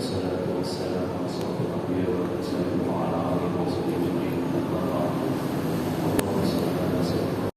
والصلاة والسلام على أشرف الأنبياء والمرسلين وعلى آله وصحبه أجمعين أما بعد اللهم صل على سيدنا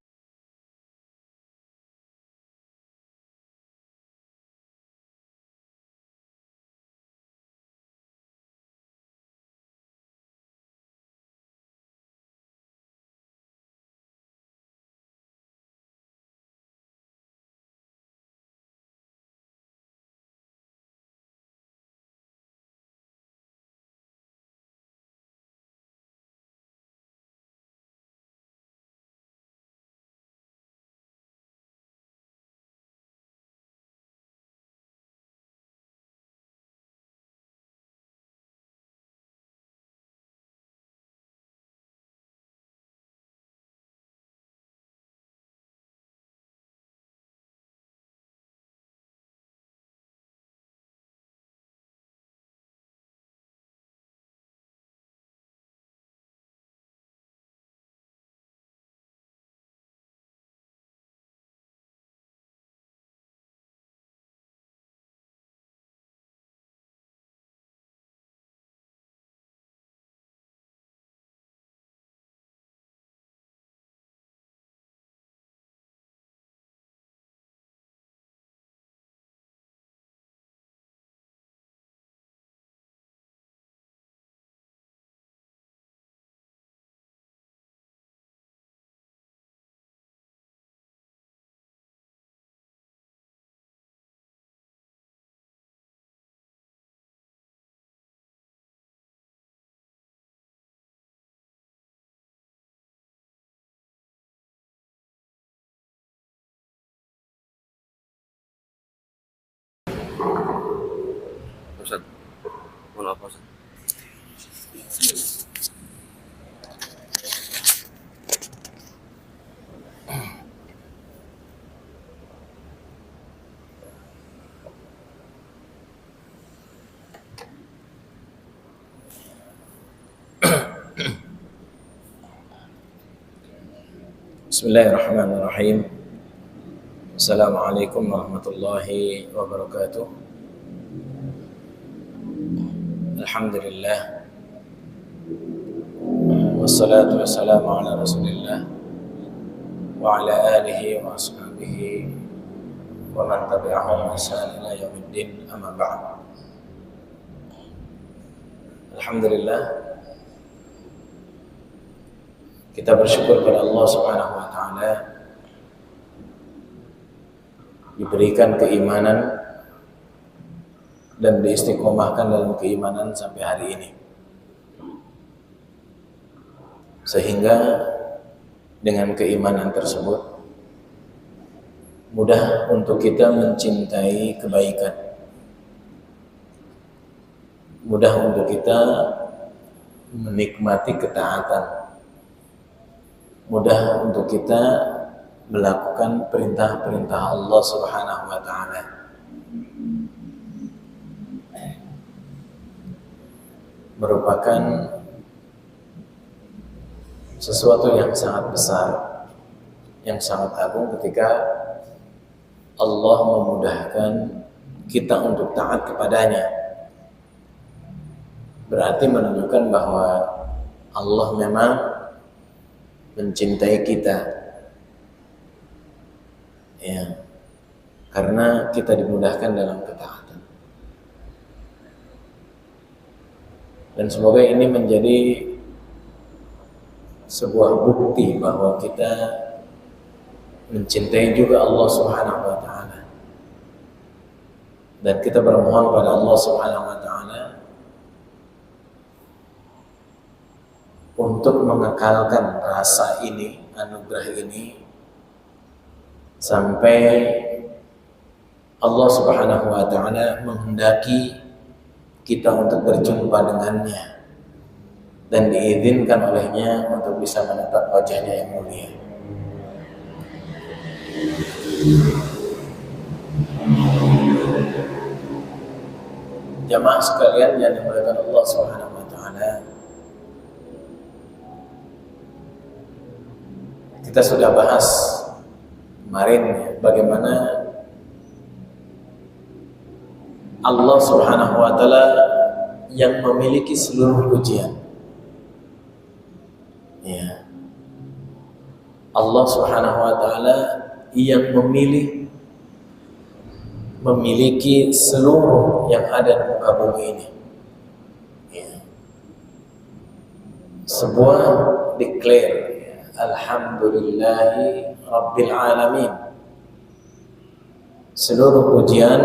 Ustaz, mohon maaf Ustaz. Bismillahirrahmanirrahim. Assalamualaikum warahmatullahi wabarakatuh. Alhamdulillah. Wassalatu wassalamu ala Rasulillah wa ala alihi wa ashabihi wa man tabi'ahum bi ihsan ila yaumiddin, amma ba'd. Alhamdulillah, kita bersyukur pada Allah Subhanahu wa taala diberikan keimanan dan diistiqomahkan dalam keimanan sampai hari ini, sehingga dengan keimanan tersebut mudah untuk kita mencintai kebaikan, mudah untuk kita menikmati ketaatan, mudah untuk kita melakukan perintah-perintah Allah Subhanahu wa taala. Merupakan sesuatu yang sangat besar, yang sangat agung ketika Allah memudahkan kita untuk taat kepadanya. Berarti menunjukkan bahwa Allah memang mencintai kita, ya, karena kita dimudahkan dalam ketaatan. Dan semoga ini menjadi sebuah bukti bahwa kita mencintai juga Allah Subhanahu wa taala. Dan kita bermohon pada Allah Subhanahu wa taala untuk mengekalkan rasa ini, anugerah ini, sampai Allah Subhanahu wa taala menghendaki kita untuk berjumpa dengannya dan diizinkan olehnya untuk bisa menatap wajahnya yang mulia. Jamaah sekalian yang dimuliakan Allah Subhanahu wa taala, kita sudah bahas kemarin ya, bagaimana Allah Subhanahu wa taala yang memiliki seluruh pujian. Ya. Allah Subhanahu wa taala yang memiliki seluruh yang ada di muka bumi ini. Ya. Sebuah declare, ya. Alhamdulillahi Rabbil Alamin. Seluruh pujian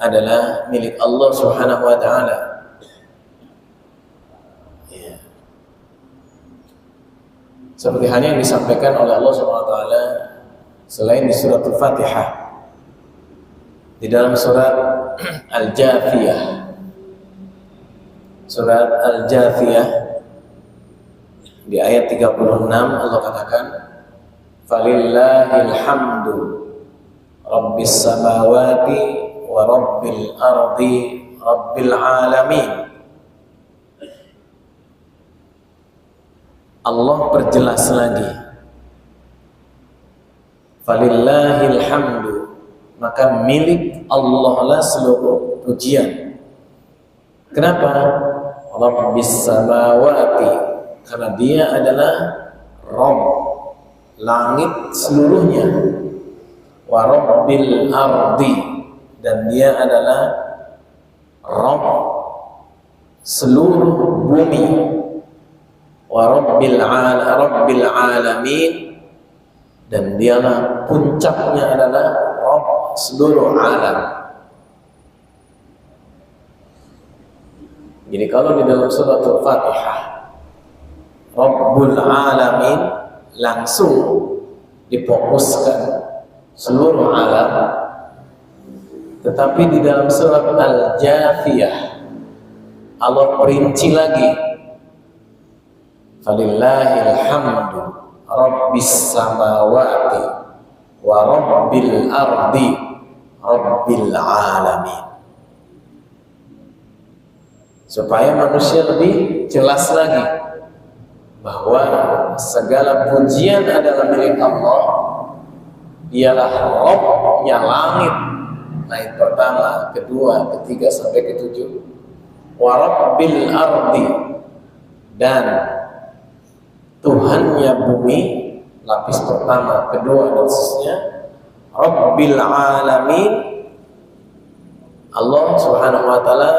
adalah milik Allah Subhanahu wa taala. Ya. Seperti halnya yang disampaikan oleh Allah Subhanahu wa taala selain di surat Al-Fatihah, di dalam surat Al-Jathiyah. Surat Al-Jathiyah di ayat 36 Allah katakan, "Falillahil hamdu Rabbis samawati wa Rabbil ardi Rabbil alamin." Allah perjelas lagi, "Falillahil hamdu," maka milik Allah lah seluruh pujian. Kenapa? Rabbis samawati, karena dia adalah Rabb langit seluruhnya. Wa Rabbil ardi, dan dia adalah Rabb seluruh bumi. Wa Rabbil alamin, dan dialah puncaknya adalah Rabb seluruh alam. Jadi kalau di dalam surat Al-Fatihah Rabbul alamin langsung difokuskan seluruh alam, tetapi di dalam surat Al-Jathiyah Allah perinci lagi, "Falillahil hamdu Rabbis samawati wa Rabbil ardi Rabbil alamin." Supaya manusia lebih jelas lagi bahwa segala pujian adalah milik Allah. Dialah Rabb-nya langit, ayat pertama, kedua, ketiga sampai ketujuh. Wa Rabbil ardi, dan Tuhannya bumi, lapis pertama, kedua, dan seterusnya. Rabbil alamin, Allah Subhanahu wa taala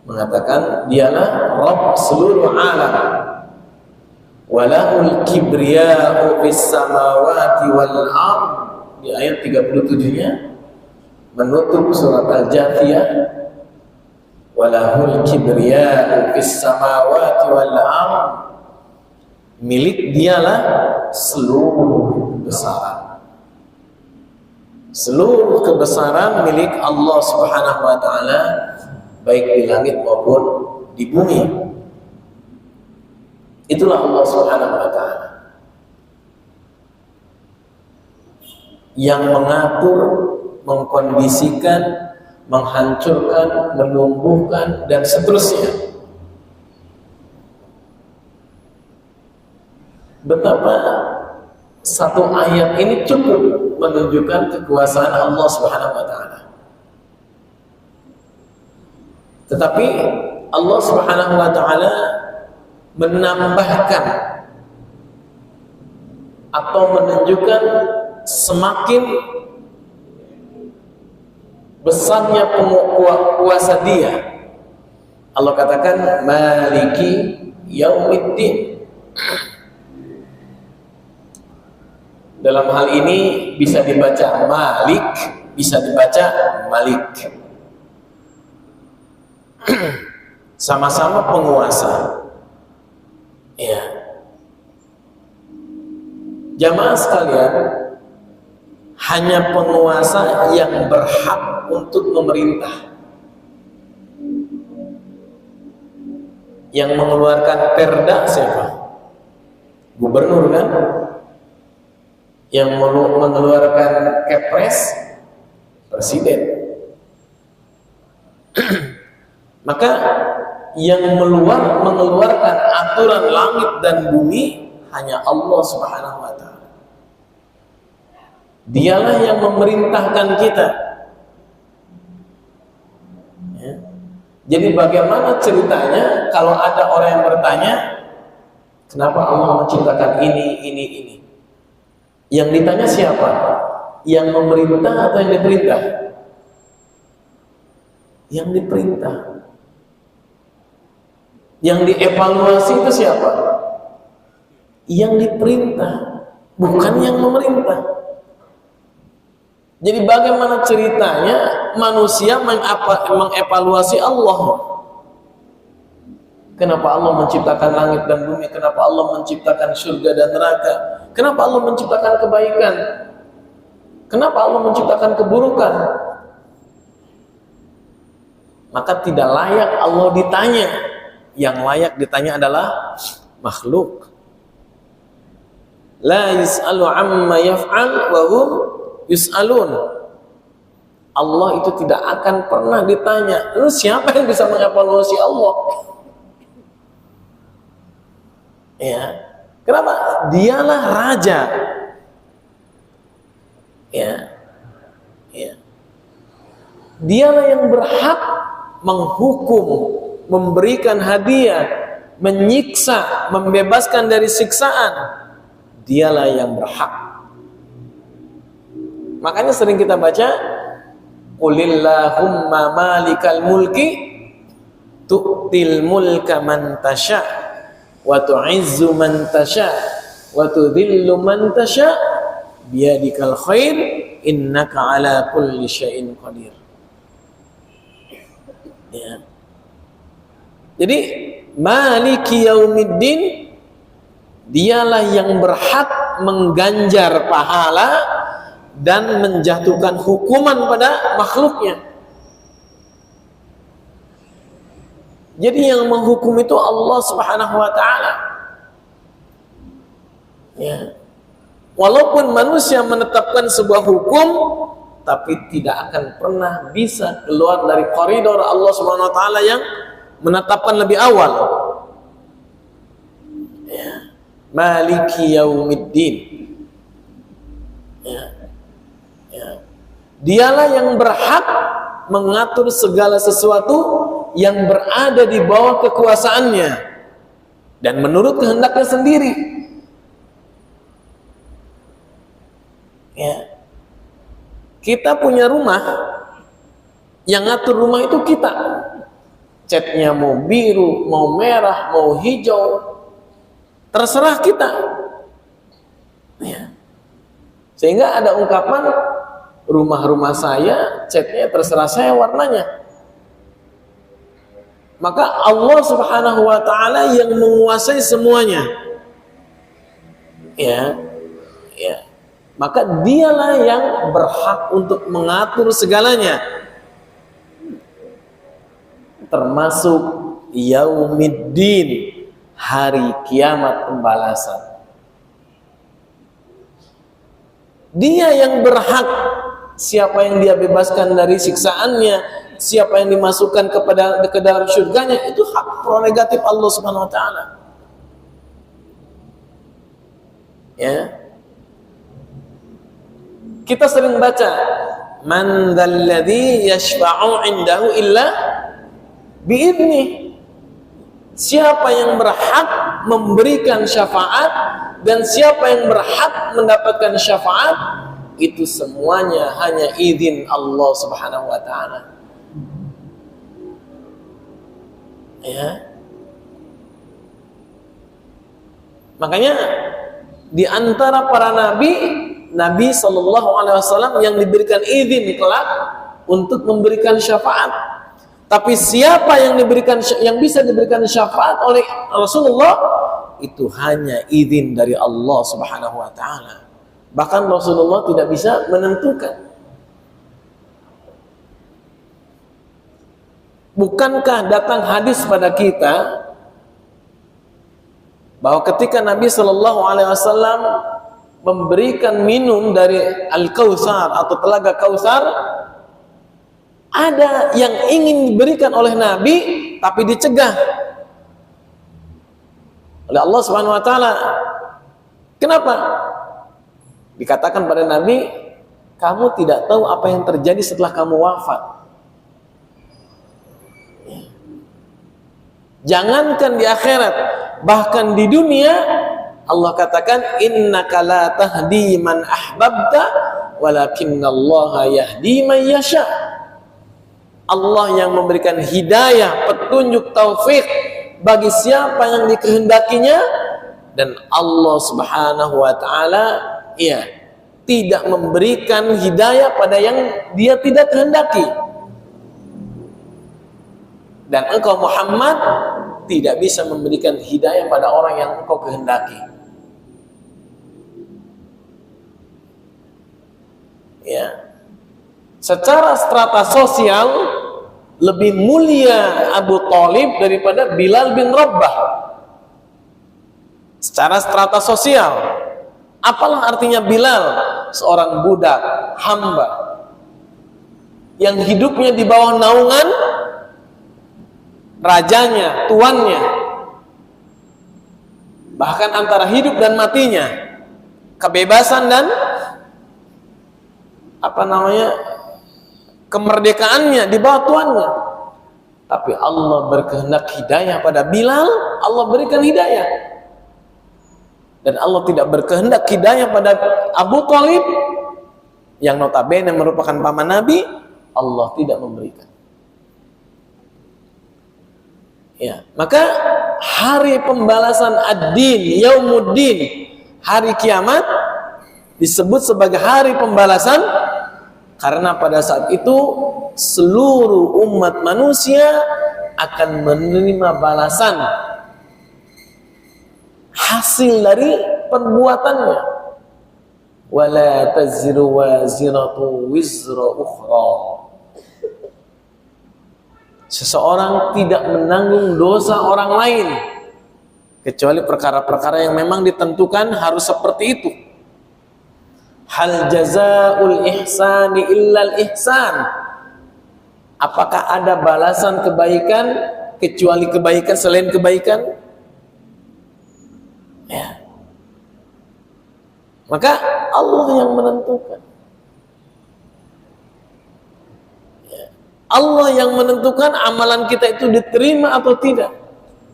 mengatakan dialah Rabb seluruh alam. Walahul kibriya'u fis samawati wal ard, di ayat 37-nya menutup surat Al-Jathiyah. Walahul kibriya'u fis samawati wal ard, milik dialah seluruh kebesaran. Seluruh kebesaran milik Allah Subhanahu wa taala, baik di langit maupun di bumi. Itulah Allah Subhanahu wa ta'ala yang mengatur, mengkondisikan, menghancurkan, menumbuhkan, dan seterusnya. Betapa satu ayat ini cukup menunjukkan kekuasaan Allah Subhanahu wa ta'ala. Tetapi Allah Subhanahu wa ta'ala menambahkan atau menunjukkan semakin besarnya kuasa dia. Allah katakan Maliki Yaumiddin. Dalam hal ini bisa dibaca Malik, bisa dibaca Malik. Sama-sama penguasa. Ya. Jamaah sekalian, hanya penguasa yang berhak untuk memerintah. Yang mengeluarkan perda siapa? Gubernur kan? Yang mengeluarkan kepres, presiden. Maka yang mengeluarkan aturan langit dan bumi hanya Allah Subhanahu wa ta'ala. Dialah yang memerintahkan kita. Ya. Jadi bagaimana ceritanya kalau ada orang yang bertanya, kenapa Allah menciptakan ini? Yang ditanya siapa? Yang memerintah atau yang diperintah? Yang diperintah. Yang dievaluasi itu siapa? Yang diperintah, bukan yang memerintah. Jadi bagaimana ceritanya manusia mengevaluasi Allah? Kenapa Allah menciptakan langit dan bumi? Kenapa Allah menciptakan surga dan neraka? Kenapa Allah menciptakan kebaikan? Kenapa Allah menciptakan keburukan? Maka tidak layak Allah ditanya. Yang layak ditanya adalah makhluk. La yus'alu amma yaf'al wa hum yus'alun. Allah itu tidak akan pernah ditanya. Lalu siapa yang bisa mengevaluasi Allah? Ya. Kenapa? Dialah raja. Ya. Ya. Dialah yang berhak menghukum, memberikan hadiah, menyiksa, membebaskan dari siksaan. Dialah yang berhak. Makanya sering kita baca, Qulillahumma malikal mulki tu'til mulka man tasha wa tu'izzu man tasha wa tudhillu man tasha biyadikal khair innaka ala kulli syai'in qadir. Ya. Jadi maliki yaumiddin, dialah yang berhak mengganjar pahala dan menjatuhkan hukuman pada makhluknya. Jadi yang menghukum itu Allah Subhanahu wa taala. Ya. Walaupun manusia menetapkan sebuah hukum, tapi tidak akan pernah bisa keluar dari koridor Allah Subhanahu wa taala yang menetapkan lebih awal. Ya. Maliki yaumiddin. Ya. Ya. Dialah yang berhak mengatur segala sesuatu yang berada di bawah kekuasaannya dan menurut kehendaknya sendiri. Ya. Kita punya rumah, yang ngatur rumah itu kita. Catnya mau biru, mau merah, mau hijau, terserah kita. Ya. Sehingga ada ungkapan, rumah-rumah saya catnya terserah saya warnanya. Maka Allah Subhanahu wa taala yang menguasai semuanya. Ya. Ya. Maka dialah yang berhak untuk mengatur segalanya, termasuk yaumiddin, hari kiamat pembalasan. Dia yang berhak, siapa yang dia bebaskan dari siksaannya, siapa yang dimasukkan ke dalam surganya, itu hak prerogatif Allah Subhanahu wa taala. Ya. Kita sering baca, man dzalladzi yashfa'u 'indahu illa bi'idnih. Siapa yang berhak memberikan syafaat dan siapa yang berhak mendapatkan syafaat, itu semuanya hanya izin Allah Subhanahu wa taala. Ya. Makanya di antara para Nabi SAW yang diberikan izin kelak untuk memberikan syafaat. Tapi siapa yang bisa diberikan syafaat oleh Rasulullah, itu hanya izin dari Allah Subhanahu wa taala. Bahkan Rasulullah tidak bisa menentukan. Bukankah datang hadis pada kita bahwa ketika Nabi SAW memberikan minum dari Al-Kautsar atau telaga Kautsar, ada yang ingin diberikan oleh Nabi tapi dicegah oleh Allah Subhanahu wa taala. Kenapa? Dikatakan pada Nabi, kamu tidak tahu apa yang terjadi setelah kamu wafat. Jangankan di akhirat, bahkan di dunia Allah katakan innaka la tahdi man ahbabta walakinallaha yahdi man yasha. Allah yang memberikan hidayah, petunjuk, taufik bagi siapa yang dikehendakinya, dan Allah Subhanahu wa taala tidak memberikan hidayah pada yang Dia tidak kehendaki. Dan engkau Muhammad tidak bisa memberikan hidayah pada orang yang engkau kehendaki. Ya. Secara strata sosial lebih mulia Abu Thalib daripada Bilal bin Rabah. Secara strata sosial, apalah artinya Bilal? Seorang budak, hamba yang hidupnya di bawah naungan rajanya, tuannya, bahkan antara hidup dan matinya, kebebasan dan kemerdekaannya di bawah tuannya. Tapi Allah berkehendak hidayah pada Bilal, Allah berikan hidayah. Dan Allah tidak berkehendak hidayah pada Abu Thalib yang notabene merupakan paman Nabi, Allah tidak memberikan. Ya, maka hari pembalasan ad-din, yaumuddin, hari kiamat disebut sebagai hari pembalasan karena pada saat itu seluruh umat manusia akan menerima balasan hasil dari perbuatannya. Wala taziru waziratu wizra ukhra. Seseorang tidak menanggung dosa orang lain kecuali perkara-perkara yang memang ditentukan harus seperti itu. Hal jazaul ihsani illal ihsan. Apakah ada balasan kebaikan kecuali kebaikan selain kebaikan? Ya. Maka Allah yang menentukan. Ya. Allah yang menentukan amalan kita itu diterima atau tidak.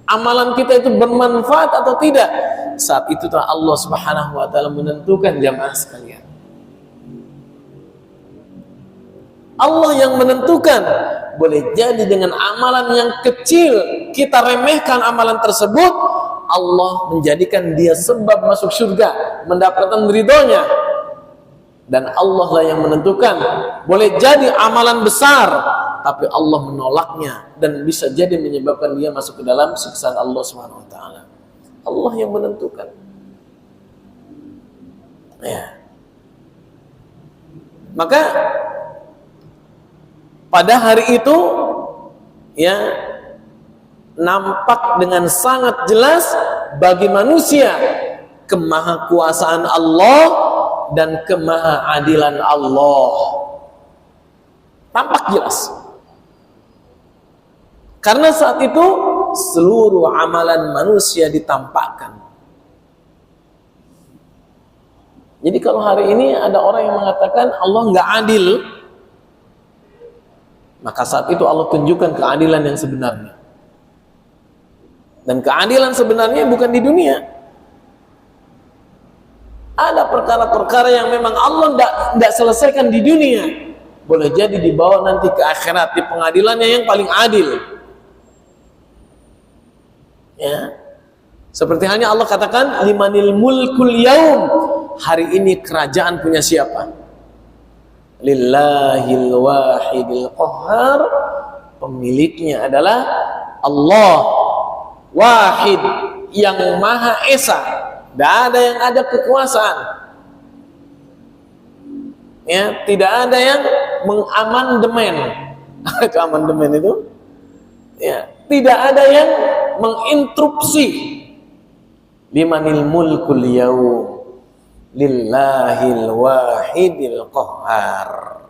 Amalan kita itu bermanfaat atau tidak. Saat itu Allah Subhanahu wa taala menentukan jamaah sekalian. Allah yang menentukan. Boleh jadi dengan amalan yang kecil kita remehkan amalan tersebut, Allah menjadikan dia sebab masuk surga, mendapatkan ridhonya. Dan Allah lah yang menentukan. Boleh jadi amalan besar, tapi Allah menolaknya dan bisa jadi menyebabkan dia masuk ke dalam siksaan Allah Subhanahu wa taala. Allah yang menentukan. Ya. Maka pada hari itu nampak dengan sangat jelas bagi manusia kemahakuasaan Allah dan kemahaadilan Allah. Tampak jelas. Karena saat itu seluruh amalan manusia ditampakkan. Jadi kalau hari ini ada orang yang mengatakan Allah nggak adil, maka saat itu Allah tunjukkan keadilan yang sebenarnya. Dan keadilan sebenarnya bukan di dunia. Ada perkara-perkara yang memang Allah tidak selesaikan di dunia. Boleh jadi dibawa nanti ke akhirat, di pengadilannya yang paling adil. Ya. Seperti halnya Allah katakan, limanil mulkul yaum. Hari ini kerajaan punya siapa? Lillahil wahidil qahhar. Pemiliknya adalah Allah wahid, yang maha esa. Tidak ada yang ada kekuasaan. Ya, tidak ada yang mengamandemen. Itu amandemen itu. Ya, tidak ada yang menginterupsi. Limanil mulkul yaum. Lillahil wahidil qahhar.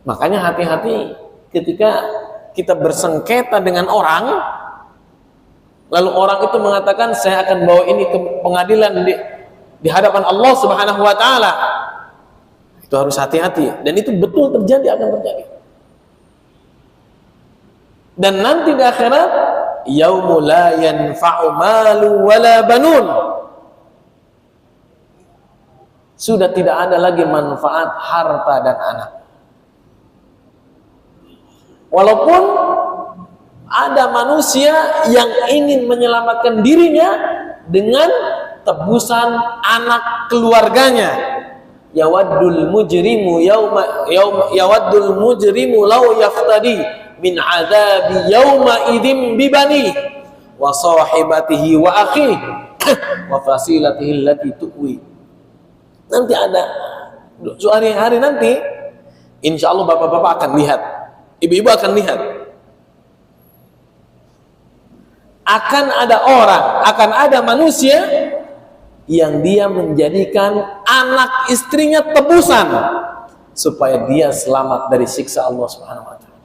Makanya hati-hati ketika kita bersengketa dengan orang, lalu orang itu mengatakan saya akan bawa ini ke pengadilan di hadapan Allah Subhanahu wa taala. Itu harus hati-hati, dan itu betul terjadi, akan terjadi. Dan nanti di akhirat, yaumul la yanfa'u malu wala banun. Sudah tidak ada lagi manfaat harta dan anak. Walaupun ada manusia yang ingin menyelamatkan dirinya dengan tebusan anak keluarganya. Yawaddul mujrimu yawaddul mujrimu law yaftadi min adzabi yauma idzin bibani wa sahibatihi wa akhihi wa fasilatihi allati tuwi. Nanti ada suatu hari nanti, insya Allah bapak-bapak akan lihat, ibu-ibu akan lihat, akan ada orang, akan ada manusia yang dia menjadikan anak istrinya tebusan supaya dia selamat dari siksa Allah Subhanahu wa taala.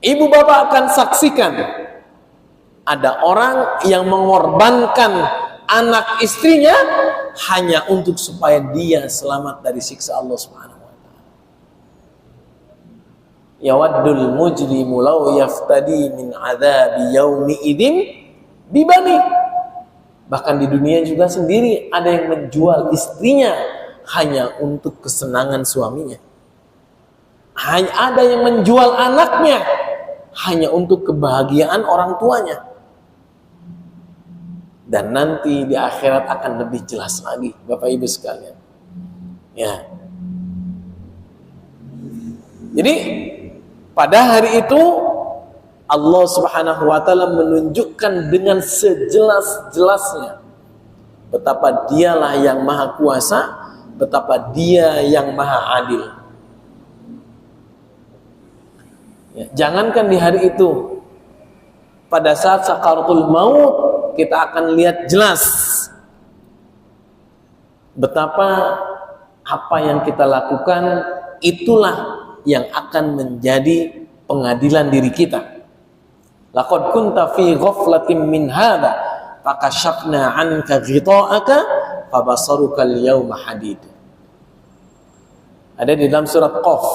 Ibu bapak akan saksikan ada orang yang mengorbankan anak istrinya hanya untuk supaya dia selamat dari siksa Allah Subhanahu wa taala. Yawaddul mujrimu law yaftadi min adzabi yaumi idzin bibani. Bahkan di dunia juga sendiri ada yang menjual istrinya hanya untuk kesenangan suaminya. Hanya ada yang menjual anaknya hanya untuk kebahagiaan orang tuanya. Dan nanti di akhirat akan lebih jelas lagi, Bapak Ibu sekalian. Ya. Jadi pada hari itu Allah Subhanahu wa taala menunjukkan dengan sejelas-jelasnya betapa dialah yang maha kuasa, betapa dia yang maha adil. Ya, jangankan di hari itu, pada saat sakaratul maut kita akan lihat jelas betapa apa yang kita lakukan itulah yang akan menjadi pengadilan diri kita. Laqad kunta fi ghaflatin min hadza fakashafna 'anka ghita'aka fabasaruka al-yawma hadid. Ada di dalam surat Qaf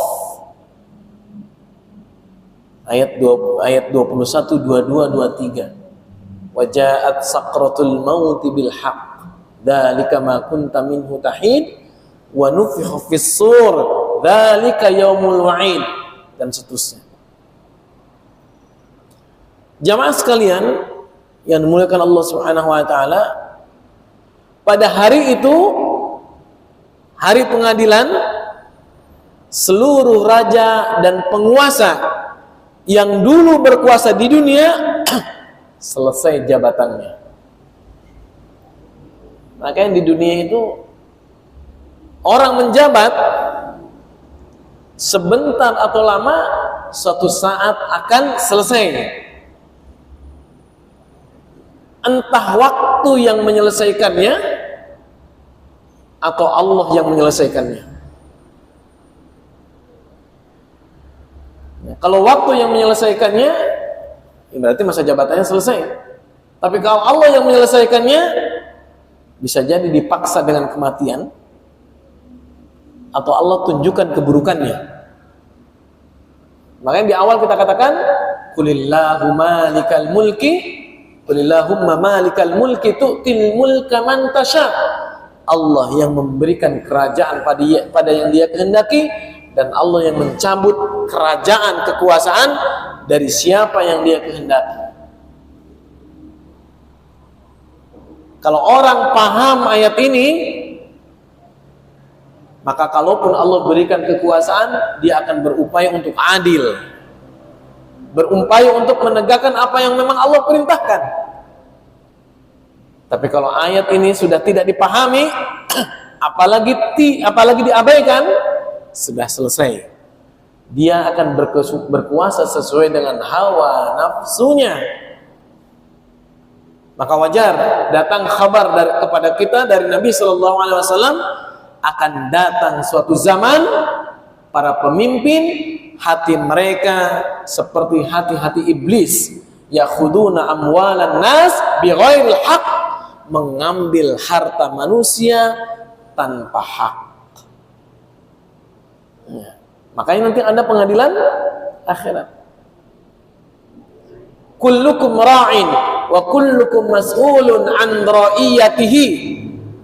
ayat 21, 22, 23. Waja'at sakratul mauti bil haqq dzalika ma kunta minhu tahid wa nufikha fis sur dzalika yaumul wa'id, dan seterusnya. Jamaah sekalian yang dimuliakan Allah Subhanahu wa taala, pada hari itu, hari pengadilan, seluruh raja dan penguasa yang dulu berkuasa di dunia selesai jabatannya. Makanya di dunia itu orang menjabat sebentar atau lama, suatu saat akan selesai. Entah waktu yang menyelesaikannya atau Allah yang menyelesaikannya. Kalau waktu yang menyelesaikannya, berarti masa jabatannya selesai. Tapi kalau Allah yang menyelesaikannya, bisa jadi dipaksa dengan kematian, atau Allah tunjukkan keburukannya. Makanya di awal kita katakan, Qulillahumma malikal mulki, Qulillahumma malikal mulki tu'til mulka man tasha. Allah yang memberikan kerajaan pada yang Dia kehendaki, dan Allah yang mencabut kerajaan, kekuasaan dari siapa yang Dia kehendaki. Kalau orang paham ayat ini, maka kalaupun Allah berikan kekuasaan, dia akan berupaya untuk adil, berupaya untuk menegakkan apa yang memang Allah perintahkan. Tapi kalau ayat ini sudah tidak dipahami, apalagi diabaikan, sudah selesai. Dia akan berkuasa sesuai dengan hawa nafsunya. Maka wajar datang kabar kepada kita dari Nabi SAW, akan datang suatu zaman para pemimpin hati mereka seperti hati-hati iblis, yakhuduna amwalan nas bighairil haq, mengambil harta manusia tanpa hak. Makanya nanti ada pengadilan akhirat. Kullukum ra'in wa kullukum mas'ulun an ra'iyatihi.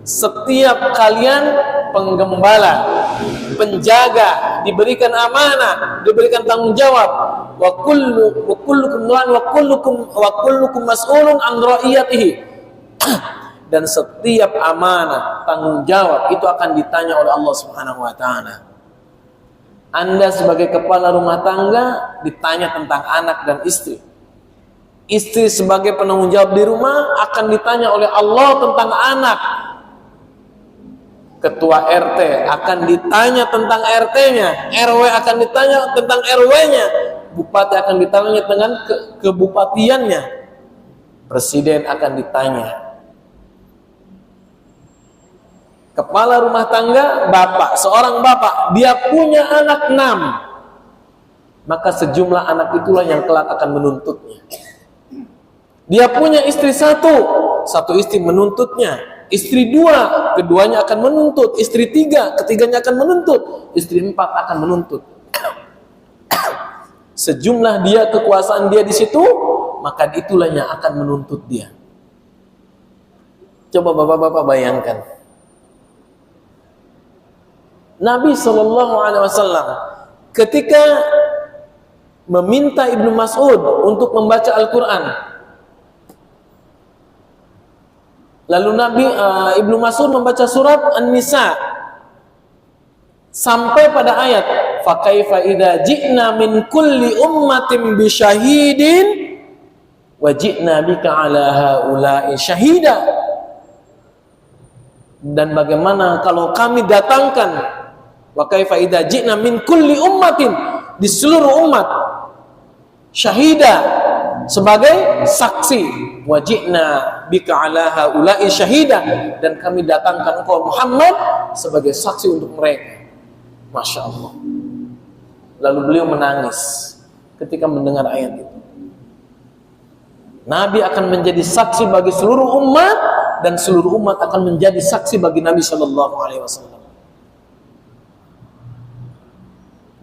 Setiap kalian penggembala, penjaga, diberikan amanah, diberikan tanggung jawab. Wa kullukum ra'in wa kullukum mas'ulun an ra'iyatihi. Dan setiap amanah, tanggung jawab itu akan ditanya oleh Allah Subhanahu wa taala. Anda sebagai kepala rumah tangga ditanya tentang anak dan istri. Istri sebagai penanggung jawab di rumah akan ditanya oleh Allah tentang anak. Ketua RT akan ditanya tentang RT-nya, RW akan ditanya tentang RW-nya, bupati akan ditanya dengan kebupatiannya, presiden akan ditanya. Kepala rumah tangga, bapak, seorang bapak, dia punya anak 6, maka sejumlah anak itulah yang kelak akan menuntutnya. Dia punya istri 1 istri menuntutnya, istri 2, keduanya akan menuntut, istri 3, ketiganya akan menuntut, istri 4 akan menuntut. Sejumlah dia kekuasaan dia di situ, maka itulah yang akan menuntut dia. Coba bapak-bapak bayangkan. Nabi SAW ketika meminta Ibnu Mas'ud untuk membaca Al-Quran, lalu Ibnu Mas'ud membaca surat An-Nisa sampai pada ayat fa kaifa idza ji'na min kulli ummatin bi syahidin wa ji'na bika 'ala haula'i syahida. Dan bagaimana kalau kami datangkan, wa kaifa idza ji'na min kulli ummatin, di seluruh umat, syahida, sebagai saksi, wajibna bika ala haula'i syahida, dan kami datangkan engkau Muhammad sebagai saksi untuk mereka. Masya Allah. Lalu beliau menangis ketika mendengar ayat itu. Nabi akan menjadi saksi bagi seluruh umat, dan seluruh umat akan menjadi saksi bagi Nabi Shallallahu Alaihi Wasallam.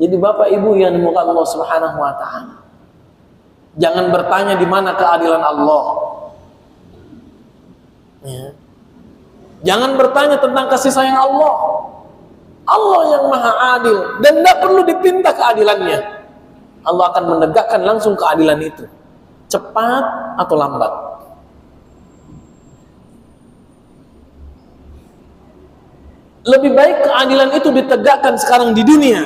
Jadi bapak ibu yang dimuliakan Allah Subhanahu Wa Taala, jangan bertanya di mana keadilan Allah. Ya. Jangan bertanya tentang kasih sayang Allah. Allah yang maha adil dan tidak perlu dipinta keadilannya. Allah akan menegakkan langsung keadilan itu, cepat atau lambat. Lebih baik keadilan itu ditegakkan sekarang di dunia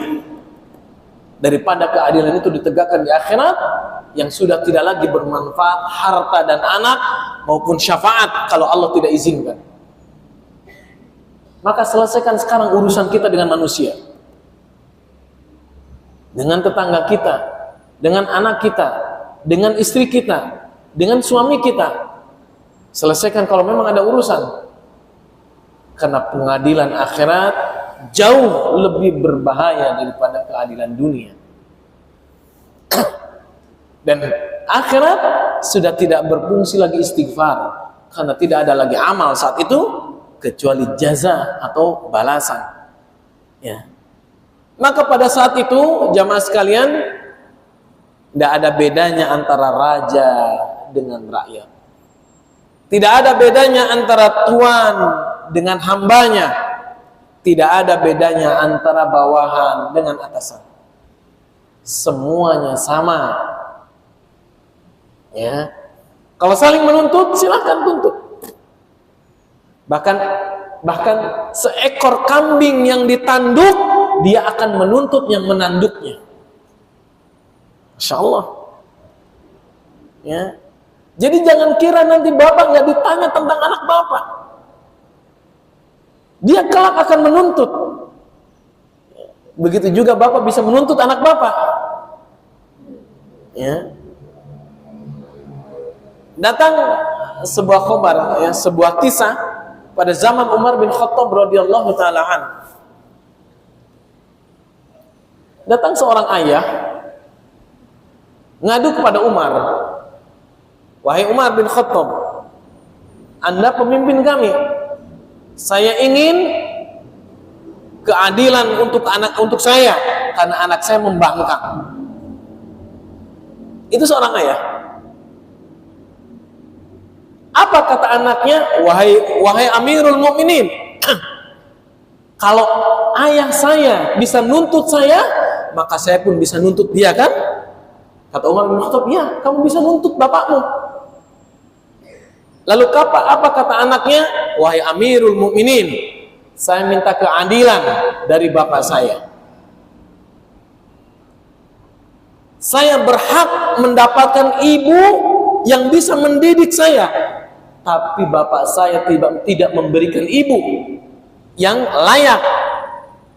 daripada keadilan itu ditegakkan di akhirat, yang sudah tidak lagi bermanfaat harta dan anak maupun syafaat kalau Allah tidak izinkan. Maka selesaikan sekarang urusan kita dengan manusia, dengan tetangga kita, dengan anak kita, dengan istri kita, dengan suami kita. Selesaikan kalau memang ada urusan. Karena pengadilan akhirat jauh lebih berbahaya daripada keadilan dunia. Dan akhirat sudah tidak berfungsi lagi istighfar, karena tidak ada lagi amal saat itu kecuali jaza atau balasan. Ya. Maka pada saat itu jamaah sekalian, tidak ada bedanya antara raja dengan rakyat. Tidak ada bedanya antara tuan dengan hambanya. Tidak ada bedanya antara bawahan dengan atasan. Semuanya sama. Ya. Kalau saling menuntut, silakan tuntut. Bahkan seekor kambing yang ditanduk, dia akan menuntut yang menanduknya. Masya Allah. Ya. Jadi jangan kira nanti bapak nggak ditanya tentang anak bapak. Dia kelak akan menuntut. Begitu juga bapak bisa menuntut anak bapak. Ya. Datang sebuah khabar, ya, sebuah kisah pada zaman Umar bin Khattab radhiyallahu taala an. Datang seorang ayah ngadu kepada Umar, wahai Umar bin Khattab, Anda pemimpin kami, saya ingin keadilan untuk anak, untuk saya, karena anak saya membangkang. Itu seorang ayah. Apa kata anaknya? Wahai Amirul Mukminin, kalau ayah saya bisa nuntut saya, maka saya pun bisa nuntut dia, kan? Kata Umar bin Khattab, ya, kamu bisa nuntut bapakmu. Lalu apa kata anaknya? Wahai Amirul Mukminin, saya minta keadilan dari bapak saya. Saya berhak mendapatkan ibu yang bisa mendidik saya, tapi bapak saya tidak memberikan ibu yang layak.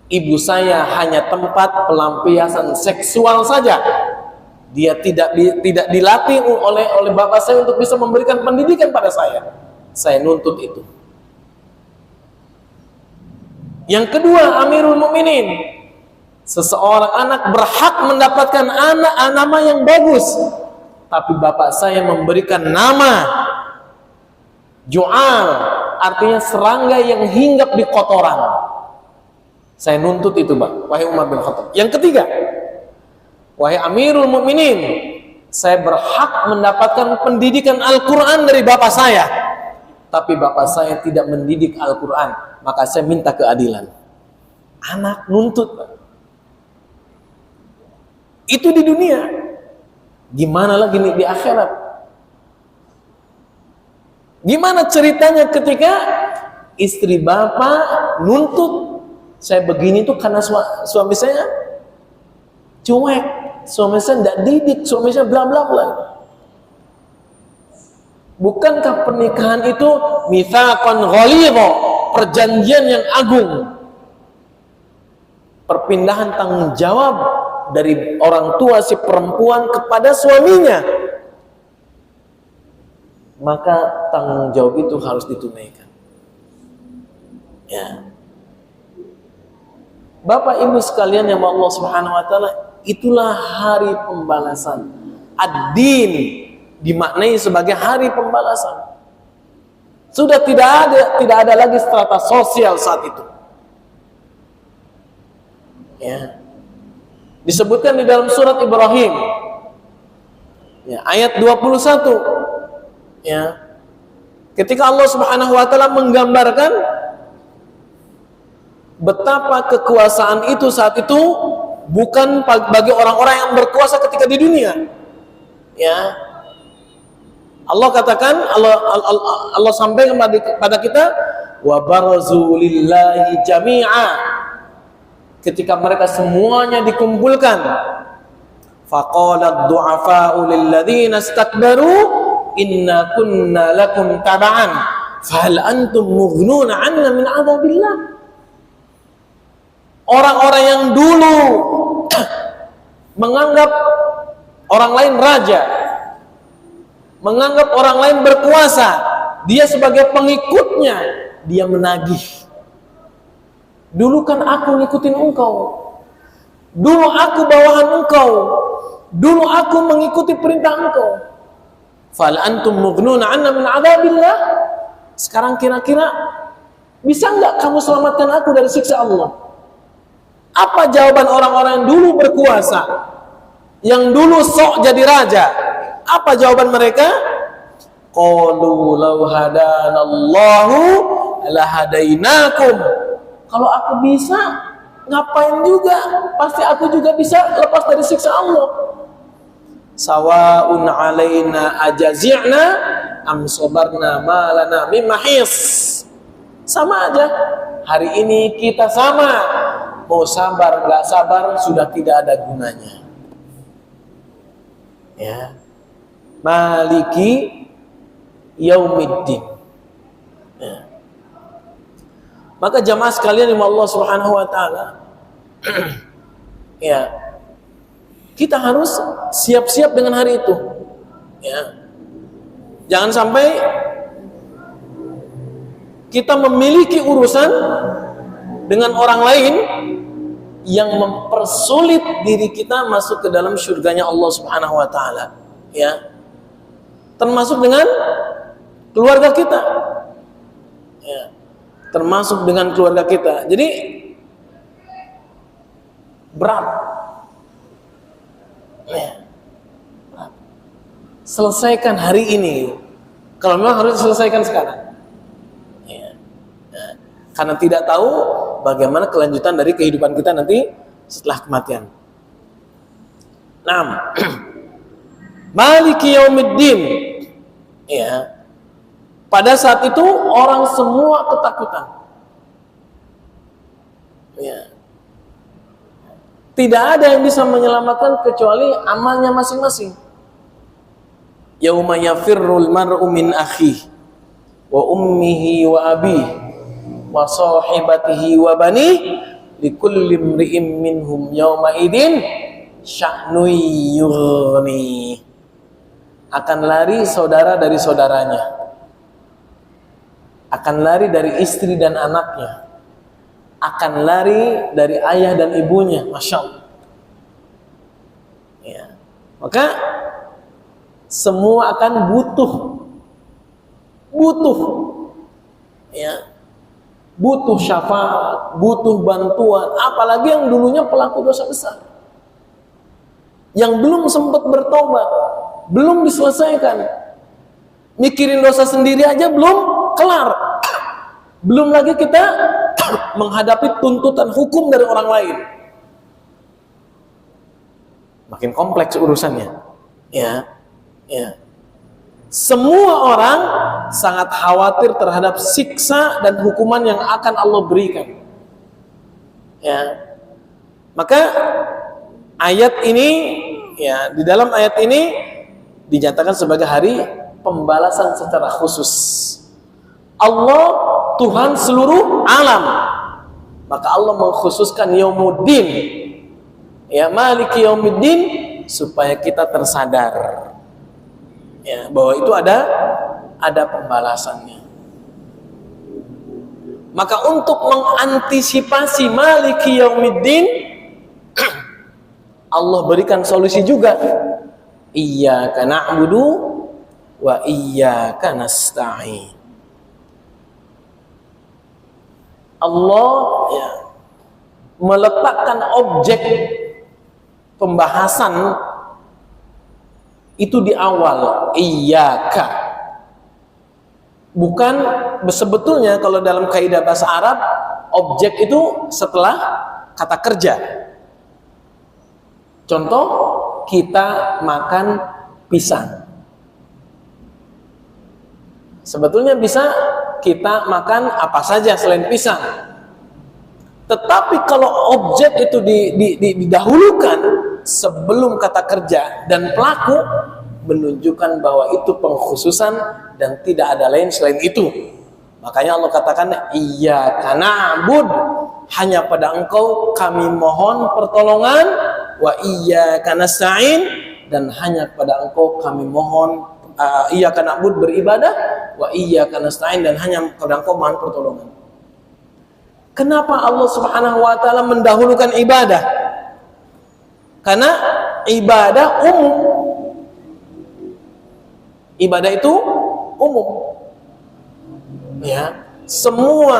Ibu saya hanya tempat pelampiasan seksual saja. Dia tidak dilatih oleh bapak saya untuk bisa memberikan pendidikan pada saya. Saya nuntut itu. Yang kedua, Amirul Mukminin, seseorang anak berhak mendapatkan nama yang bagus, tapi bapak saya memberikan nama ju'al, artinya serangga yang hinggap di kotoran. Saya nuntut itu, Pak, wahai Umar bin Khattab. Yang ketiga, wahai Amirul Mukminin, saya berhak mendapatkan pendidikan Al-Quran dari bapak saya, tapi bapak saya tidak mendidik Al-Quran, maka saya minta keadilan. Anak nuntut, Pak. Itu di dunia. Gimana lagi nih di akhirat? Gimana ceritanya ketika istri bapak nuntut, saya begini tuh karena suami saya cuek, suami saya tidak didik, suami saya bla bla bla. Bukankah pernikahan itu mitsaqan ghalidha, perjanjian yang agung, perpindahan tanggung jawab dari orang tua si perempuan kepada suaminya, maka tanggung jawab itu harus ditunaikan. Ya, Bapak Ibu sekalian yang Allah Subhanahu Wa Taala, itulah hari pembalasan. Ad-din dimaknai sebagai hari pembalasan. Sudah tidak ada lagi strata sosial saat itu. Ya. Disebutkan di dalam surat Ibrahim, ya, ayat 21, ya, ketika Allah Subhanahu Wa Taala menggambarkan betapa kekuasaan itu saat itu bukan bagi orang-orang yang berkuasa ketika di dunia. Ya, Allah katakan, Allah sampaikan kepada kita, wa barazu lillahi jami'a. Ketika mereka semuanya dikumpulkan, faqala ad-du'afa'u lilladzina istakbaru inna kunna lakum taba'an fahal antum mughnuna 'anna min 'adzabillah. Orang-orang yang dulu menganggap orang lain raja, menganggap orang lain berkuasa, dia sebagai pengikutnya, dia menagih. Dulu kan aku ngikutin engkau, dulu aku bawahan engkau, dulu aku mengikuti perintah engkau. Fal antum mughnuna 'anna min 'adzabillah. Sekarang kira-kira bisa enggak kamu selamatkan aku dari siksa Allah? Apa jawaban orang-orang yang dulu berkuasa, yang dulu sok jadi raja? Apa jawaban mereka? Qalu law hadanallahu lahadainakum. Kalau aku bisa, ngapain juga? Pasti aku juga bisa lepas dari siksa Allah. Sawa'un 'alaina ajazi'na am sabarna ma lana min mahis. Sama aja. Hari ini kita sama. Mau sabar enggak sabar sudah tidak ada gunanya. Ya. Maliki yaumiddin. Ya. Maka jamaah sekalian yang Allah Subhanahu Wa Taala, ya, kita harus siap-siap dengan hari itu. Ya. Jangan sampai kita memiliki urusan dengan orang lain yang mempersulit diri kita masuk ke dalam surganya Allah Subhanahu Wa Taala. Ya. Termasuk dengan keluarga kita. Ya. Termasuk dengan keluarga kita. Jadi berat. Ya. Selesaikan hari ini. Kalau memang harus diselesaikan sekarang. Ya. Ya. Karena tidak tahu bagaimana kelanjutan dari kehidupan kita nanti setelah kematian. 6. Maliki yaumiddin. Ya. Pada saat itu orang semua ketakutan. Ya. Tidak ada yang bisa menyelamatkan kecuali amalnya masing-masing. Yauma yafirrul mar'u min akhihi wa ummihi wa abihi wa sahibatihi wa banihi likulli imri'in minhum yauma idin sya'nun yughni. Akan lari saudara dari saudaranya, akan lari dari istri dan anaknya, akan lari dari ayah dan ibunya. Masya Allah. Ya. Maka semua akan butuh, ya, butuh syafaat, butuh bantuan. Apalagi yang dulunya pelaku dosa besar, yang belum sempat bertobat, belum diselesaikan, mikirin dosa sendiri aja belum kelar, belum lagi kita menghadapi tuntutan hukum dari orang lain. Makin kompleks urusannya. Ya. Ya. Semua orang sangat khawatir terhadap siksa dan hukuman yang akan Allah berikan. Ya. Maka ayat ini, ya, di dalam ayat ini dinyatakan sebagai hari pembalasan secara khusus. Allah Tuhan seluruh alam. Maka Allah mengkhususkan yaumuddin, ya, maliki yaumiddin, supaya kita tersadar, ya, bahwa itu ada pembalasannya. Maka untuk mengantisipasi maliki yaumiddin, Allah berikan solusi juga. Iyyaka na'budu wa iyyaka nasta'in. Allah, ya, meletakkan objek pembahasan itu di awal, iyyaka. Bukan, sebetulnya kalau dalam kaidah bahasa Arab, objek itu setelah kata kerja. Contoh, kita makan pisang. Sebetulnya bisa kita makan apa saja selain pisang. Tetapi kalau objek itu didahulukan sebelum kata kerja dan pelaku, menunjukkan bahwa itu pengkhususan dan tidak ada lain selain itu. Makanya Allah katakan, iyyaka na'bud, hanya pada Engkau kami mohon pertolongan, wa iyyaka nasta'in, dan hanya pada Engkau kami mohon, iyyaka na'bud beribadah, wa iyyaka nasta'in, dan hanya pada Engkau mohon pertolongan. Kenapa Allah Subhanahu wa taala mendahulukan ibadah? Karena ibadah umum. Ibadah itu umum. Ya, semua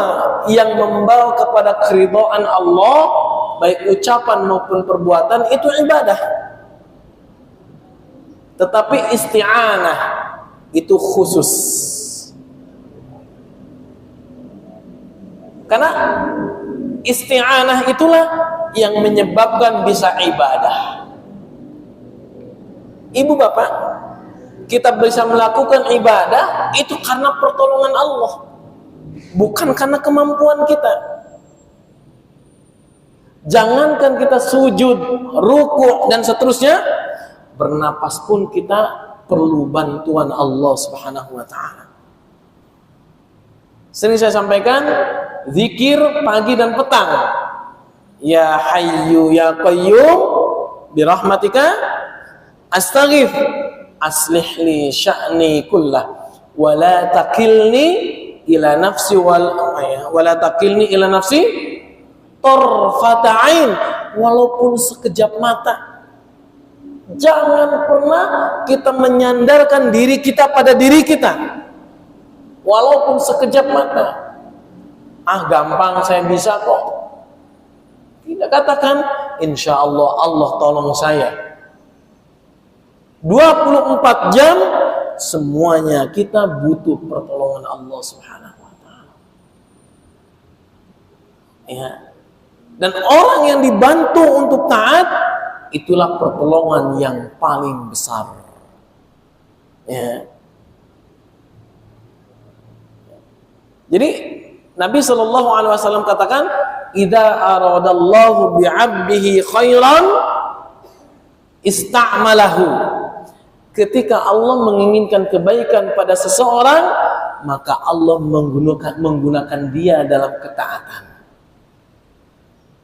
yang membawa kepada keridhaan Allah, baik ucapan maupun perbuatan, itu ibadah. Tetapi isti'anah itu khusus. Karena isti'anah itulah yang menyebabkan bisa ibadah. Ibu bapak, kita bisa melakukan ibadah itu karena pertolongan Allah, bukan karena kemampuan kita. Jangankan kita sujud, ruku' dan seterusnya, bernapas pun kita perlu bantuan Allah Subhanahu wa ta'ala. Sering saya sampaikan, zikir pagi dan petang. Ya Hayyu ya Qayyum birahmatika astaghith, aslih li sya'ni kullah wa la takilni ila nafsi wa la takilni ila nafsi tarfata ain, walaupun sekejap mata. Jangan pernah kita menyandarkan diri kita pada diri kita, walaupun sekejap mata. Ah, gampang, saya bisa kok. Tidak, katakan insya Allah Allah tolong saya. 24 jam semuanya kita butuh pertolongan Allah Subhanahu wa taala. Ya. Dan orang yang dibantu untuk taat itulah pertolongan yang paling besar. Ya. Jadi Nabi SAW katakan, "Idza aradallahu bi'abdihi khairan ista'malahu." Ketika Allah menginginkan kebaikan pada seseorang, maka Allah menggunakan dia dalam ketaatan.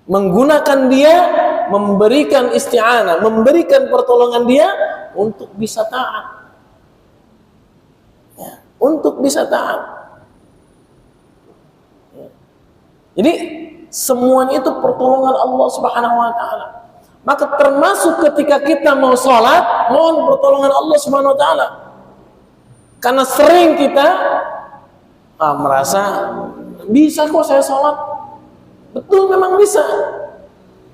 Menggunakan dia, memberikan isti'anah, memberikan pertolongan dia untuk bisa taat. Ya, untuk bisa taat. Ya. Jadi semuanya itu pertolongan Allah Subhanahu wa taala. Maka termasuk ketika kita mau sholat, mohon pertolongan Allah Subhanahu wa taala. Karena sering kita merasa bisa kok saya sholat. Betul, memang bisa.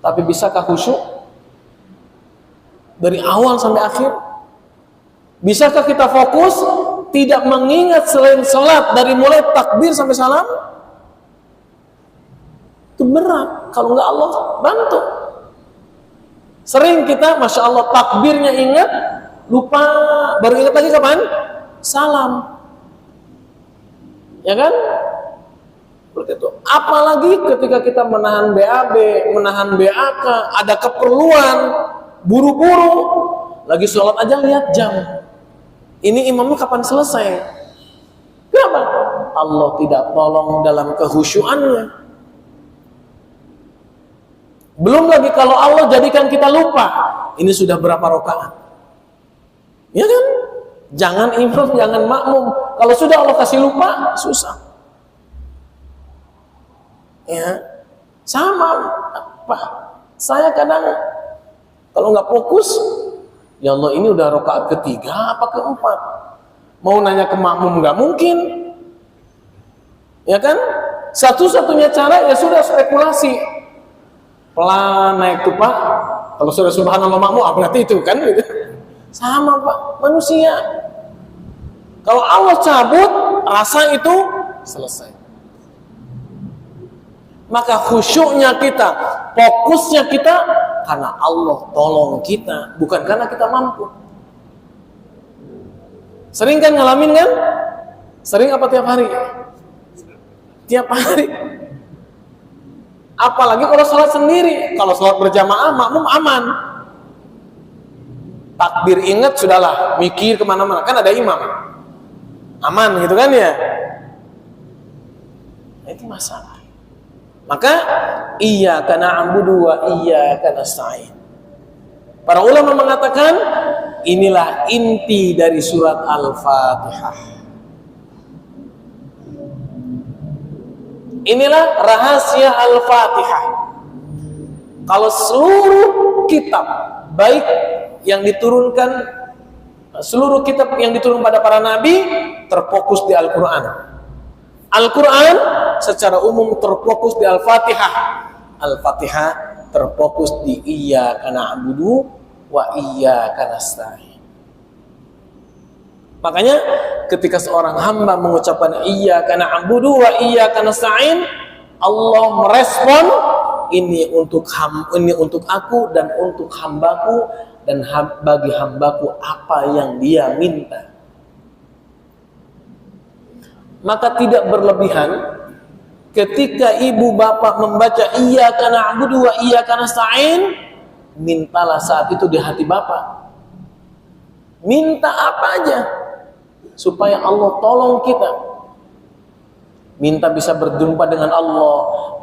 Tapi bisakah khusyuk? Dari awal sampai akhir? Bisakah kita fokus tidak mengingat selain sholat dari mulai takbir sampai salam? Itu berat. Kalau nggak Allah bantu. Sering kita, Masya Allah, takbirnya ingat, lupa, baru ingat lagi kapan? Salam. Ya kan? Seperti itu. Apalagi ketika kita menahan BAB, menahan BAK, ada keperluan, buru-buru, lagi sholat aja lihat jam. Ini imamnya kapan selesai? Kenapa? Allah tidak tolong dalam kehusyuannya. Belum lagi kalau Allah jadikan kita lupa, ini sudah berapa rakaat? Ya kan? Jangan imam, jangan makmum. Kalau sudah Allah kasih lupa, susah. Ya, sama. Pak, saya kadang kalau nggak fokus, ya Allah ini udah rakaat ketiga apa keempat? Mau nanya ke makmum nggak mungkin. Ya kan? Satu-satunya cara ya sudah spekulasi. Pelan naik tuh Pak. Kalau sudah subhanallah makmum, berarti itu kan gitu. Sama Pak, manusia. Kalau Allah cabut, rasa itu selesai. Maka khusyuknya kita, fokusnya kita karena Allah tolong kita, bukan karena kita mampu. Sering kan ngalamin kan? Sering apa tiap hari? Tiap hari. Apalagi kalau sholat sendiri. Kalau sholat berjamaah, makmum aman. Takbir ingat, sudahlah. Mikir kemana-mana. Kan ada imam. Aman gitu kan ya. Nah, itu masalah. Maka, iyyaka na'budu wa iyyaka nasta'in. Para ulama mengatakan, inilah inti dari surat Al-Fatihah. Inilah rahasia Al-Fatihah. Kalau seluruh kitab baik yang diturunkan, seluruh kitab yang diturunkan pada para nabi terfokus di Al-Quran. Al-Quran secara umum terfokus di Al-Fatihah. Al-Fatihah terfokus di iyyaka na'budu wa iyyaka nasta'in. Makanya ketika seorang hamba mengucapkan iyyaka na'budu wa iyyaka nasta'in, Allah merespon ini untuk aku dan untuk hambaku, dan bagi hambaku apa yang dia minta. Maka tidak berlebihan ketika ibu bapak membaca iyyaka na'budu wa iyyaka nasta'in, mintalah saat itu di hati bapak. Minta apa aja supaya Allah tolong kita. Minta bisa berjumpa dengan Allah,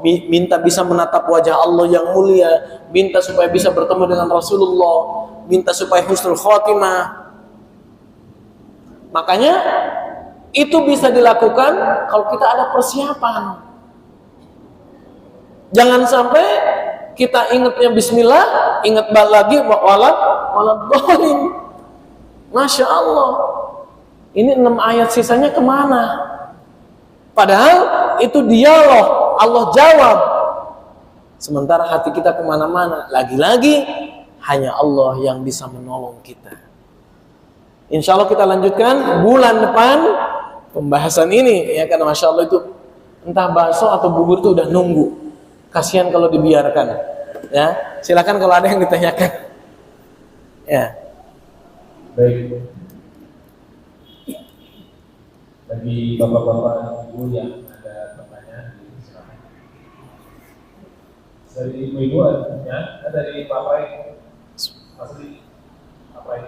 minta bisa menatap wajah Allah yang mulia, minta supaya bisa bertemu dengan Rasulullah, minta supaya husnul khotimah. Makanya itu bisa dilakukan kalau kita ada persiapan. Jangan sampai kita ingatnya bismillah, ingat lagi walad dhalin. Masya Allah. Ini 6 ayat sisanya kemana? Padahal itu dialog, Allah jawab. Sementara hati kita kemana-mana. Lagi-lagi hanya Allah yang bisa menolong kita. Insya Allah kita lanjutkan bulan depan pembahasan ini, ya, karena Masya Allah itu entah bakso atau bubur itu udah nunggu. Kasihan kalau dibiarkan. Ya, silakan kalau ada yang ditanyakan. Ya. Baik. Bagi bapak-bapak ibu yang ada pertanyaan, silakan. Dari ibu-ibu ya, dari Pak Pai, asli Pak Pai.